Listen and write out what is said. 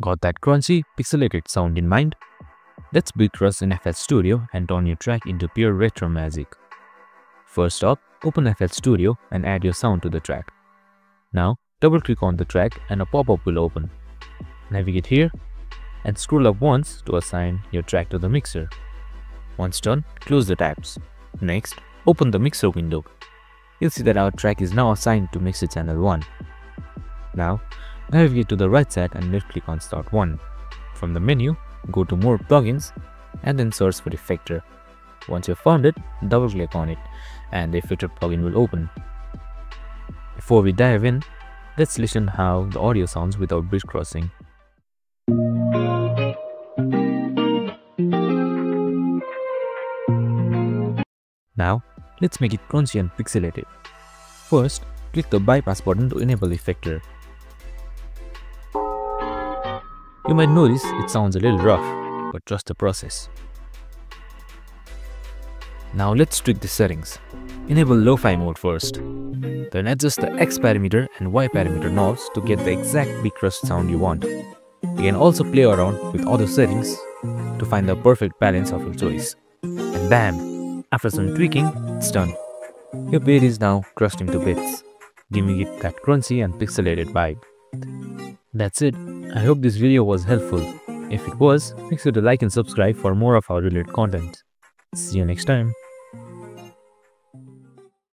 Got that crunchy, pixelated sound in mind? Let's Bitcrush in FL Studio and turn your track into pure retro magic. First up, open FL Studio and add your sound to the track. Now, double-click on the track and a pop-up will open. Navigate here and scroll up once to assign your track to the mixer. Once done, close the tabs. Next, open the mixer window. You'll see that our track is now assigned to mixer channel 1. Now, navigate to the right side and left-click on Start 1. From the menu, go to More Plugins and then search for Effector. Once you've found it, double-click on it and the Effector plugin will open. Before we dive in, let's listen how the audio sounds without Bitcrushing. Now, let's make it crunchy and pixelated. First, click the bypass button to enable Effector. You might notice it sounds a little rough, but trust the process. Now let's tweak the settings. Enable Lo-Fi mode first. Then adjust the X parameter and Y parameter knobs to get the exact Bitcrush sound you want. You can also play around with other settings to find the perfect balance of your choice. And bam! After some tweaking, it's done. Your beat is now crushed into bits, giving it that crunchy and pixelated vibe. That's it. I hope this video was helpful. If it was, make sure to like and subscribe for more of our related content. See you next time.